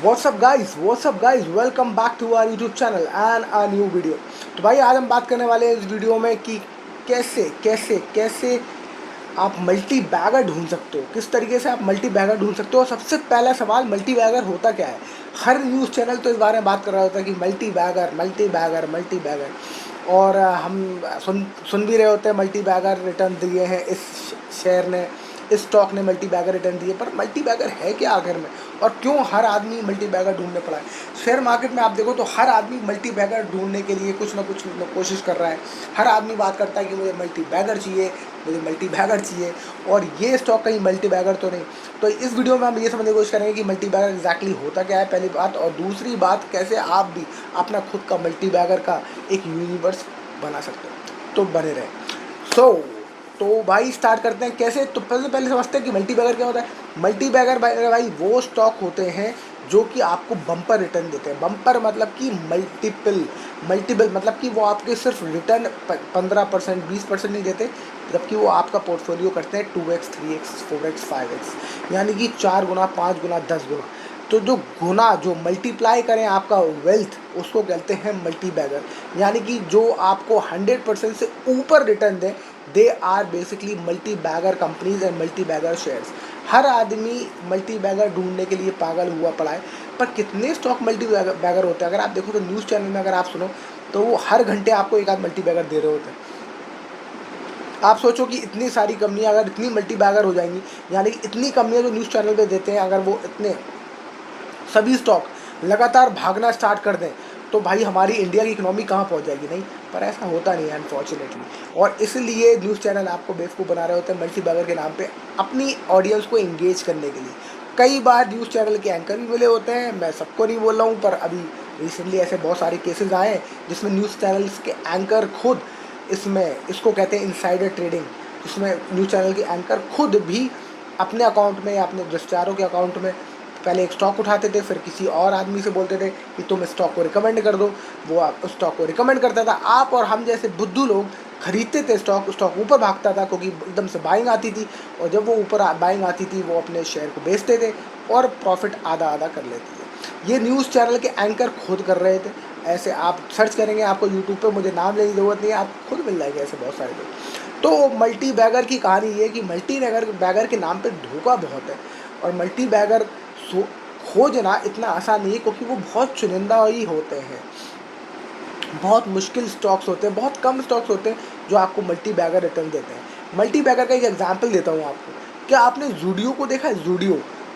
WhatsApp guys, welcome back to our YouTube channel and a new video. तो भाई आज हम बात करने वाले हैं इस वीडियो में कि कैसे कैसे कैसे आप मल्टी बैगर ढूंढ सकते हो, किस तरीके से आप मल्टी बैगर ढूंढ सकते हो। और सबसे पहला सवाल, मल्टी बैगर होता क्या है। हर न्यूज़ चैनल तो इस बारे में बात कर रहा होता है कि multibagger multibagger multibagger. और हम सुन भी रहे होते हैं मल्टी बैगर रिटर्न दिए हैं इस शेयर ने, इस स्टॉक ने मल्टी बैगर रिटर्न दिए। पर मल्टी बैगर है क्या आखिर में, और क्यों हर आदमी मल्टी बैगर ढूंढने पड़ा है। शेयर मार्केट में आप देखो तो हर आदमी मल्टी बैगर ढूंढने के लिए कुछ ना कुछ कोशिश कर रहा है। हर आदमी बात करता है कि मुझे मल्टी बैगर चाहिए, मुझे मल्टी बैगर चाहिए, और ये स्टॉक कहीं मल्टी बैगर तो नहीं। तो इस वीडियो में हम ये समझने की कोशिश करेंगे कि मल्टी बैगर एग्जैक्टली होता क्या है, पहली बात। और दूसरी बात, कैसे आप भी अपना खुद का मल्टी बैगर का एक यूनिवर्स बना सकते हो। तो बने रहे। सो तो भाई स्टार्ट करते हैं कैसे। तो पहले समझते हैं कि मल्टी बैगर क्या होता है। मल्टी बैगर भाई वो स्टॉक होते हैं जो कि आपको बम्पर रिटर्न देते हैं। बम्पर मतलब कि मल्टीपल मतलब कि वो आपके सिर्फ रिटर्न 15% 20% नहीं देते, जबकि वो आपका पोर्टफोलियो करते हैं 2x 3x 4x 5x, यानी कि 4 गुना 5 गुना 10 गुना। तो जो गुना, जो मल्टीप्लाई करें आपका वेल्थ, उसको कहते हैं मल्टी बैगर। यानी कि जो आपको 100% से ऊपर रिटर्न दें, they are basically multi bagger companies and multi bagger shares. हर आदमी मल्टी बैगर ढूंढने के लिए पागल हुआ पड़ा है। पर कितने स्टॉक मल्टी बैगर होते हैं, अगर आप देखो तो न्यूज़ चैनल में अगर आप सुनो तो वो हर घंटे आपको एक आध मल्टी बैगर दे रहे होते हैं। आप सोचो कि इतनी सारी कंपनियां अगर इतनी मल्टी बैगर हो जाएंगी, यानी कि इतनी कंपनियां जो न्यूज़ चैनल पे देते हैं, अगर वो इतने सभी स्टॉक लगातार भागना स्टार्ट कर दें, तो भाई हमारी इंडिया की इकोनॉमी कहाँ पहुँच जाएगी। नहीं, पर ऐसा होता नहीं है अनफॉर्चुनेटली। और इसलिए न्यूज़ चैनल आपको बेवकूफ़ बना रहे होते हैं मल्टी बैगर के नाम पे, अपनी ऑडियंस को इंगेज करने के लिए। कई बार न्यूज़ चैनल के एंकर भी मिले होते हैं, मैं सबको नहीं बोल रहा हूँ, पर अभी रिसेंटली ऐसे बहुत सारे केसेस आए हैं जिसमें न्यूज़ चैनल्स के एंकर खुद इसको कहते हैं इनसाइडर ट्रेडिंग, जिसमें न्यूज़ चैनल के एंकर खुद भी अपने अकाउंट में या अपने रिश्तेदारों के अकाउंट में पहले एक स्टॉक उठाते थे, फिर किसी और आदमी से बोलते थे कि तुम स्टॉक को रिकमेंड कर दो। वो आप उस स्टॉक को रिकमेंड करता था, आप और हम जैसे बुद्धू लोग खरीदते थे स्टॉक ऊपर भागता था क्योंकि एकदम से बाइंग आती थी। और जब वो ऊपर बाइंग आती थी, वो अपने शेयर को बेचते थे और प्रॉफिट आधा आधा कर लेते थे। ये न्यूज़ चैनल के एंकर खुद कर रहे थे। ऐसे आप सर्च करेंगे, आपको यूट्यूब पे, मुझे नाम लेने की ज़रूरत नहीं है, आप खुद मिल जाएंगे ऐसे बहुत सारे लोग। तो मल्टी बैगर की कहानी ये है कि मल्टी बैगर के नाम पे धोखा बहुत है। और मल्टी बैगर खोजना इतना आसान नहीं है, क्योंकि वो बहुत चुनिंदा ही होते हैं, बहुत मुश्किल स्टॉक्स होते हैं, बहुत कम स्टॉक्स होते हैं जो आपको मल्टी बैगर रिटर्न देते हैं। मल्टी बैगर का एक एग्जांपल देता हूँ आपको। क्या आपने जूडियो को देखा है?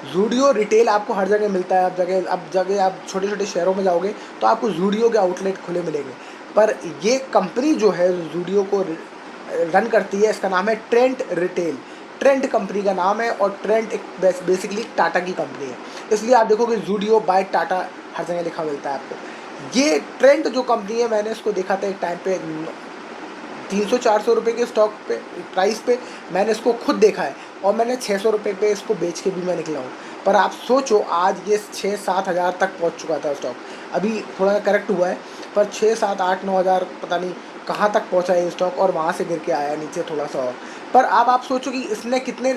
जूडियो रिटेल आपको हर जगह मिलता है। अब जगह आप छोटे छोटे शहरों में जाओगे तो आपको जूडियो के आउटलेट खुले मिलेंगे। पर ये कंपनी जो है जूडियो को रन करती है, इसका नाम है ट्रेंट रिटेल। ट्रेंट कंपनी का नाम है, और ट्रेंट एक बेसिकली टाटा की कंपनी है। इसलिए आप देखोगे जूडियो बाय टाटा हर जगह लिखा मिलता है आपको। ये ट्रेंट जो कंपनी है, मैंने इसको देखा था एक टाइम पे 300-400 रुपये के स्टॉक पे, प्राइस पे मैंने इसको खुद देखा है। और मैंने 600 रुपये पे इसको बेच के भी मैं निकला हूँ। पर आप सोचो, आज ये 6-7 हज़ार तक पहुँच चुका था स्टॉक। अभी थोड़ा करेक्ट हुआ है, पर 6-7-8-9 हज़ार पता नहीं कहाँ तक पहुँचा है ये स्टॉक, और वहाँ से गिर के आया नीचे थोड़ा सा और। पर अब आप सोचो कि इसने कितने,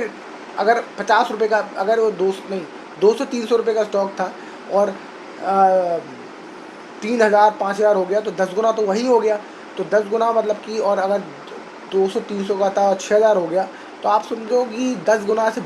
अगर 50 रुपये का, अगर वो 200-300 रुपये का स्टॉक था, और 3,000-5,000 हो गया, तो 10 गुना तो वही हो गया। तो 10 गुना मतलब कि, और अगर 200-300 का था और 6,000 हो गया, तो आप समझो कि 10 गुना से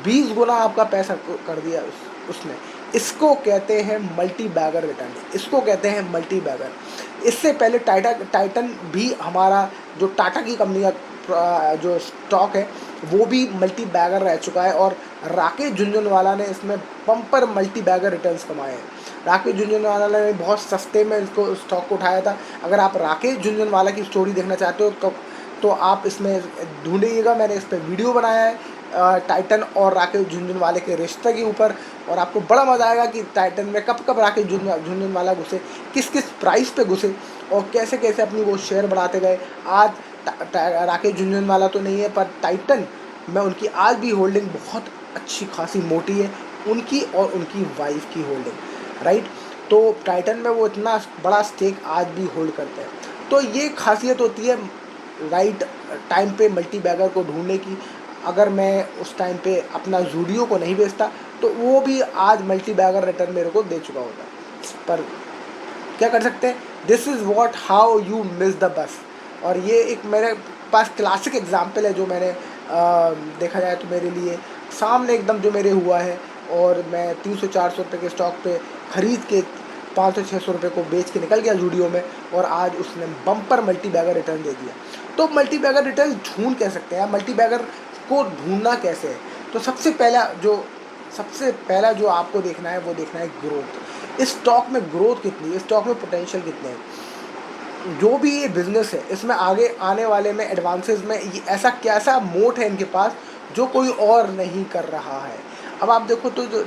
20 गुना आपका पैसा कर दिया उसने। इसको कहते हैं मल्टी बैगर रिटर्न, इसको कहते हैं मल्टी बैगर। इससे पहले टाइटन भी, हमारा जो टाटा की कंपनी का जो स्टॉक है, वो भी मल्टी बैगर रह चुका है। और राकेश झुनझुनवाला ने इसमें बम्पर मल्टी बैगर रिटर्न्स कमाए हैं। राकेश झुनझुनवाला ने बहुत सस्ते में इसको स्टॉक को उठाया था। अगर आप राकेश झुनझुनवाला की स्टोरी देखना चाहते हो तो आप इसमें ढूंढिएगा, मैंने इस पर वीडियो बनाया है टाइटन और राकेश झुनझुनवाले के रिश्ते के ऊपर। और आपको बड़ा मज़ा आएगा कि टाइटन में कब कब राकेश झुनझुनवाला घुसे, किस किस प्राइस पे घुसे, और कैसे कैसे अपनी वो शेयर बढ़ाते गए। आज राकेश झुनझुनवाला तो नहीं है, पर टाइटन में उनकी आज भी होल्डिंग बहुत अच्छी खासी मोटी है, उनकी और उनकी वाइफ की होल्डिंग, राइट। तो टाइटन में वो इतना बड़ा स्टेक आज भी होल्ड करते हैं। तो ये खासियत होती है राइट टाइम पे मल्टी बैगर को ढूंढने की। अगर मैं उस टाइम पे अपना ज़ूडियो को नहीं बेचता तो वो भी आज मल्टी बैगर रिटर्न मेरे को दे चुका होता। पर क्या कर सकते हैं, this is what how you miss the bus. और ये एक मेरे पास क्लासिक एग्जाम्पल है जो मैंने देखा जाए तो मेरे लिए सामने एकदम जो मेरे हुआ है। और मैं 300-400 रुपये के स्टॉक पे ख़रीद के 500-600 रुपये को बेच के निकल गया ज़ूडियो में, और आज उसने बम्पर मल्टी बैगर रिटर्न दे दिया। तो मल्टी बैगर रिटर्न ढूंढ कह सकते हैं, मल्टी बैगर को ढूंढना कैसे है। तो सबसे पहला जो आपको देखना है वो देखना है ग्रोथ। इस स्टॉक में ग्रोथ कितनी है, स्टॉक में पोटेंशियल कितने हैं। जो भी ये बिज़नेस है इसमें आगे आने वाले में एडवांसेस में ये ऐसा कैसा मोट है इनके पास जो कोई और नहीं कर रहा है। अब आप देखो तो जो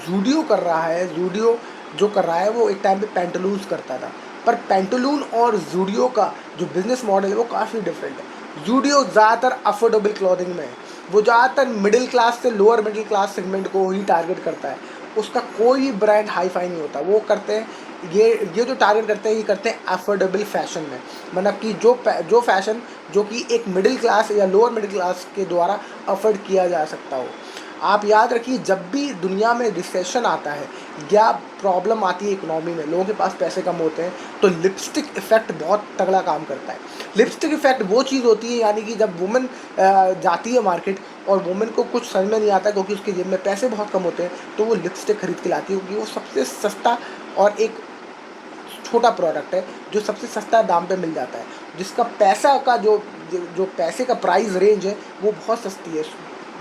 ज़ूडियो कर रहा है, ज़ूडियो जो कर रहा है वो एक टाइम पे पेंटालून्स करता था, पर पेंटालून और ज़ूडियो का जो बिज़नेस मॉडल है वो काफ़ी डिफरेंट है। ज़ूडियो ज़्यादातर अफोर्डेबल क्लॉथिंग में है, वो ज़्यादातर मिडिल क्लास से लोअर मिडिल क्लास सेगमेंट को ही टारगेट करता है। उसका कोई ब्रांड हाई फाई नहीं होता। वो करते हैं ये जो टारगेट करते हैं ये करते हैं अफोर्डेबल फैशन में, मतलब कि जो फैशन जो कि एक मिडिल क्लास या लोअर मिडिल क्लास के द्वारा अफोर्ड किया जा सकता हो। आप याद रखिए, जब भी दुनिया में रिसेशन आता है या प्रॉब्लम आती है इकोनॉमी में, लोगों के पास पैसे कम होते हैं, तो लिपस्टिक इफ़ेक्ट बहुत तगड़ा काम करता है। लिपस्टिक इफ़ेक्ट वो चीज़ होती है, यानी कि जब वुमेन जाती है मार्केट और वुमेन को कुछ समझ में नहीं आता क्योंकि उसकी जेब में पैसे बहुत कम होते हैं, तो वो लिपस्टिक खरीद के लाती है क्योंकि वो सबसे सस्ता और एक छोटा प्रोडक्ट है जो सबसे सस्ता दाम पे मिल जाता है, जिसका पैसा का जो पैसे का प्राइस रेंज है वो बहुत सस्ती है।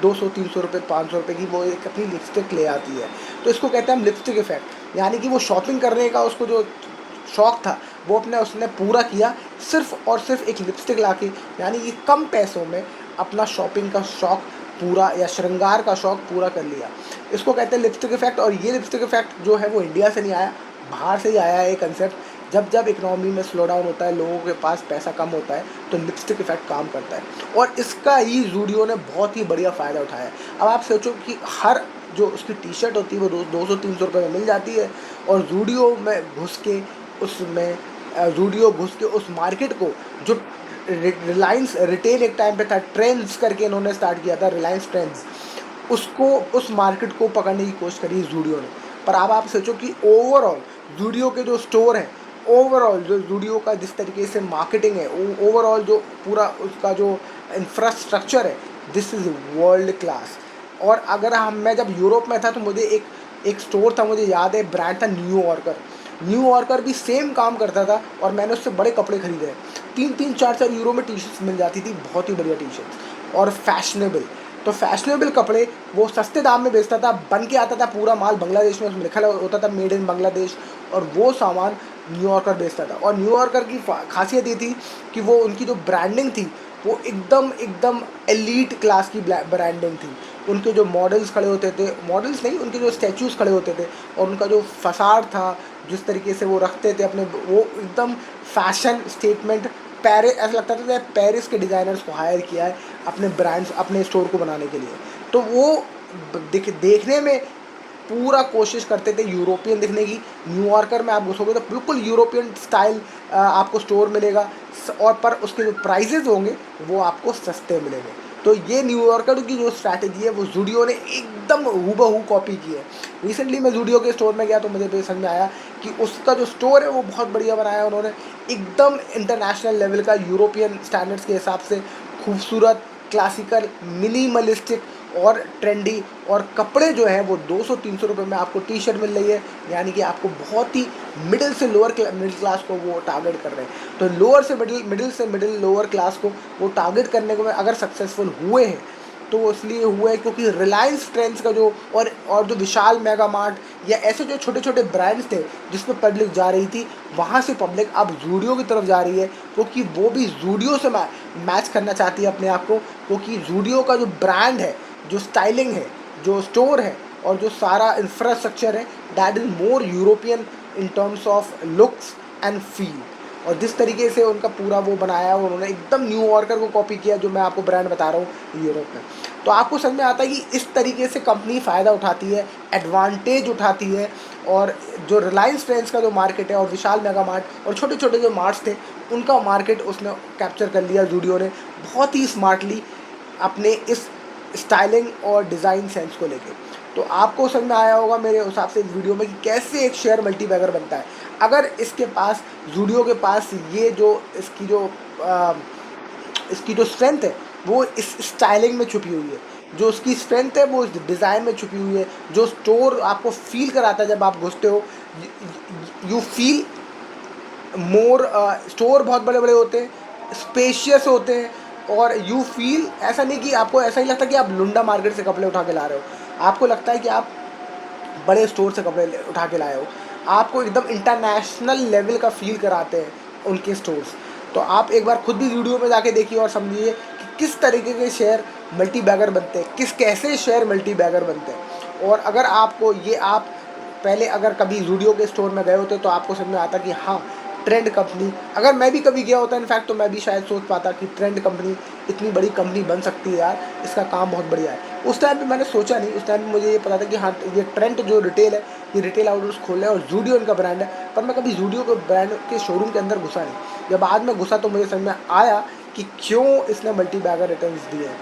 200-300 रुपये 500 रुपये की वो एक अपनी लिपस्टिक ले आती है। तो इसको कहते हैं हम लिपस्टिक इफ़ेक्ट, यानी कि वो शॉपिंग करने का उसको जो शौक़ था वो उसने पूरा किया सिर्फ़ और सिर्फ एक लिपस्टिक ला के, यानी कि कम पैसों में अपना शॉपिंग का शौक़ पूरा या श्रृंगार का शौक़ पूरा कर लिया। इसको कहते हैं लिपस्टिक इफ़ेक्ट। और ये लिपस्टिक इफ़ेक्ट जो है वो इंडिया से नहीं आया, बाहर से ही आया है ये कंसेप्ट। जब इकोनॉमी में स्लो डाउन होता है, लोगों के पास पैसा कम होता है, तो लिपस्टिक इफ़ेक्ट काम करता है, और इसका ही ज़ूडियो ने बहुत ही बढ़िया फ़ायदा उठाया है। अब आप सोचो कि हर जो उसकी टी शर्ट होती है वो 200-300 रुपये में मिल जाती है, और ज़ूडियो घुस के उस मार्केट को, जो रिलायंस रिटेल एक टाइम पे था, ट्रेंड्स करके इन्होंने स्टार्ट किया था, रिलायंस ट्रेंड्स, उसको उस मार्केट को पकड़ने की कोशिश करी ज़ूडियो ने। पर अब आप सोचो कि ओवरऑल ज़ूडियो के जो स्टोर हैं, ओवरऑल जो ज़ूडियो का जिस तरीके से मार्केटिंग है, ओवरऑल जो पूरा उसका जो इंफ्रास्ट्रक्चर है, दिस इज़ वर्ल्ड क्लास। और अगर मैं जब यूरोप में था तो मुझे एक स्टोर था, मुझे याद है, ब्रांड था न्यू यॉर्कर भी सेम काम करता था, और मैंने उससे बड़े कपड़े खरीदे हैं। 3-3 4-4 यूरो में टी शर्ट्स मिल जाती थी, बहुत ही बढ़िया टी शर्ट्स और फैशनेबल। तो फैशनेबल कपड़े वो सस्ते दाम में बेचता था, बन के आता था पूरा माल बांग्लादेश में, उसमें लिखा होता था मेड इन बांग्लादेश, और वो सामान न्यूयॉर्कर बेचता था। और न्यूयॉर्कर की खासियत ये थी कि वो उनकी जो ब्रांडिंग थी वो एकदम एलीट क्लास की ब्रांडिंग थी। उनके जो मॉडल्स खड़े होते थे, मॉडल्स नहीं, उनके जो स्टैचूज़ खड़े होते थे, और उनका जो फसाड था, जिस तरीके से वो रखते थे अपने, वो एकदम फैशन स्टेटमेंट। ऐसा लगता था कि पेरिस के डिज़ाइनर्स को हायर किया है अपने ब्रांड्स, अपने स्टोर को बनाने के लिए। तो वो देखने में पूरा कोशिश करते थे यूरोपियन दिखने की। न्यूयॉर्कर में आप घुसोगे तो बिल्कुल यूरोपियन स्टाइल आपको स्टोर मिलेगा, और पर उसके जो प्राइजेज़ होंगे वो आपको सस्ते मिलेंगे। तो ये न्यूयॉर्कर की जो स्ट्रैटेजी है वो ज़ूडियो ने एकदम हूबहू कॉपी की है। रिसेंटली मैं ज़ूडियो के स्टोर में गया तो मुझे समझ में आया कि उसका जो स्टोर है वो बहुत बढ़िया बनाया है उन्होंने, एकदम इंटरनेशनल लेवल का, यूरोपियन स्टैंडर्ड्स के हिसाब से खूबसूरत, क्लासिकल, मिनिमलिस्टिक और ट्रेंडी। और कपड़े जो हैं वो 200-300 रुपये में आपको टी शर्ट मिल रही है, यानी कि आपको बहुत ही मिडिल से मिडिल क्लास को वो टारगेट कर रहे हैं। तो मिडिल से मिडिल लोअर क्लास को वो टारगेट करने को में अगर सक्सेसफुल हुए हैं तो वो इसलिए हुआ है क्योंकि रिलायंस ट्रेंड्स का जो और जो विशाल मेगा मार्ट या ऐसे जो छोटे छोटे ब्रांड्स थे जिसमें पब्लिक जा रही थी, वहाँ से पब्लिक अब ज़ूडियो की तरफ जा रही है, क्योंकि वो भी ज़ूडियो से मैच करना चाहती है अपने आप को, क्योंकि ज़ूडियो का जो ब्रांड है, जो स्टाइलिंग है, जो स्टोर है और जो सारा इंफ्रास्ट्रक्चर है, that is more European in terms of looks and feel. और जिस तरीके से उनका पूरा वो बनाया है, उन्होंने एकदम न्यूयॉर्कर को कॉपी किया, जो मैं आपको ब्रांड बता रहा हूँ यूरोप में। तो आपको समझ में आता है कि इस तरीके से कंपनी फ़ायदा उठाती है, एडवांटेज उठाती है। और जो रिलायंस ट्रेंड्स का जो मार्केट है और विशाल मेगा मार्ट और छोटे छोटे जो मार्ट्स थे, उनका मार्केट उसने कैप्चर कर लिया ज़ूडियो ने बहुत ही स्मार्टली अपने इस स्टाइलिंग और डिज़ाइन सेंस को लेके। तो आपको समझ में आया होगा मेरे हिसाब से इस वीडियो में कि कैसे एक शेयर मल्टी बैगर बनता है। अगर इसके पास ज़ूडियो के पास ये जो इसकी जो स्ट्रेंथ है वो इस स्टाइलिंग में छुपी हुई है, जो उसकी स्ट्रेंथ है वो इस डिज़ाइन में छुपी हुई है, जो स्टोर आपको फील कराता है जब आप घुसते हो, यू फील मोर। स्टोर बहुत बड़े बड़े होते हैं, स्पेशियस होते हैं, और यू फील ऐसा नहीं कि आपको ऐसा ही लगता कि आप लुंडा मार्केट से कपड़े उठा के ला रहे हो, आपको लगता है कि आप बड़े स्टोर से कपड़े उठा के लाए हो। आपको एकदम इंटरनेशनल लेवल का फील कराते हैं उनके स्टोर्स। तो आप एक बार खुद भी वीडियो में जाके देखिए और समझिए कि किस तरीके के शेयर मल्टी बैगर बनते हैं, कैसे शेयर मल्टी बैगर बनते हैं। और अगर आपको ये आप पहले अगर कभी ज़ूडियो के स्टोर में गए होते तो आपको समझ में आता कि हाँ, ट्रेंड कंपनी, अगर मैं भी कभी गया होता इनफैक्ट तो मैं भी शायद सोच पाता कि ट्रेंड कंपनी इतनी बड़ी कंपनी बन सकती है यार, इसका काम बहुत बढ़िया है। उस टाइम पे मैंने सोचा नहीं, उस टाइम पे मुझे ये पता था कि हाँ, ये ट्रेंड जो रिटेल है, ये रिटेल आउटलेट्स खोल रहे हैं और ज़ूडियो इनका ब्रांड है, पर मैं कभी ज़ूडियो के ब्रांड के शोरूम के अंदर घुसा नहीं। जब बाद में घुसा तो मुझे समझ में आया कि क्यों इसने मल्टी बैगर रिटर्न्स दिए हैं।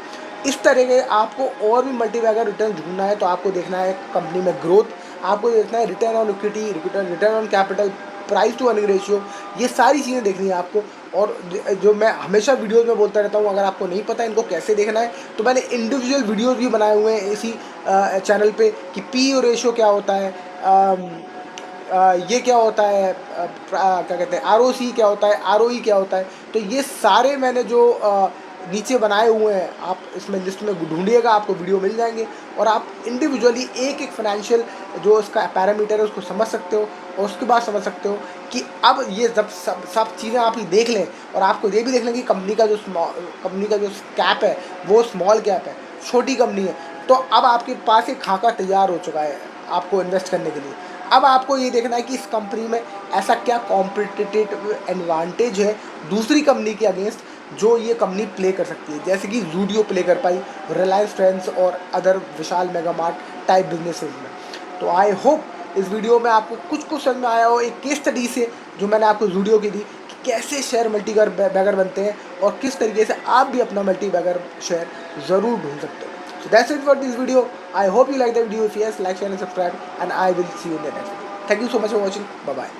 इस तरह के आपको और भी मल्टी बैगर रिटर्न ढूंढना है तो आपको देखना है कंपनी में ग्रोथ, आपको देखना है return on equity, return on capital, price to earning ratio, ये सारी चीज़ें देखनी है आपको। और जो मैं हमेशा वीडियोज़ में बोलता रहता हूँ, अगर आपको नहीं पता इनको कैसे देखना है तो मैंने इंडिविजुअल वीडियोज़ भी बनाए हुए हैं इसी चैनल पे कि पी ओ रेशियो क्या होता है, ये क्या होता है, क्या कहते हैं आर ओ सी क्या होता है, आर ओ ई क्या होता है। तो ये सारे मैंने जो नीचे बनाए हुए हैं, आप इसमें लिस्ट में ढूंढिएगा, आपको वीडियो मिल जाएंगे और आप इंडिविजुअली एक एक फाइनेंशियल जो इसका पैरामीटर है उसको समझ सकते हो। और उसके बाद समझ सकते हो कि अब ये जब सब चीज़ें आप ही देख लें और आपको ये भी देख लें कि कंपनी का जो कैप है वो स्मॉल कैप है, छोटी कंपनी है, तो अब आपके पास एक खाका तैयार हो चुका है आपको इन्वेस्ट करने के लिए। अब आपको ये देखना है कि इस कंपनी में ऐसा क्या कॉम्पिटिटिव एडवांटेज है दूसरी कंपनी के अगेंस्ट जो ये कंपनी प्ले कर सकती है, जैसे कि ज़ूडियो प्ले कर पाई रिलायंस ट्रेंड्स और अदर विशाल मेगा मार्ट टाइप बिजनेसेस में। तो आई होप इस वीडियो में आपको कुछ समझ में आया हो, एक केस स्टडी से जो मैंने आपको वीडियो की दी कि कैसे शेयर मल्टी बैगर बनते हैं और किस तरीके से आप भी अपना मल्टी बैगर शेयर ज़रूर ढूंढ सकते हो। So that's it for this video. I hope you like the video. If yes, like, share and subscribe, and I will see you in the next video. Thank you so much for watching. Bye bye.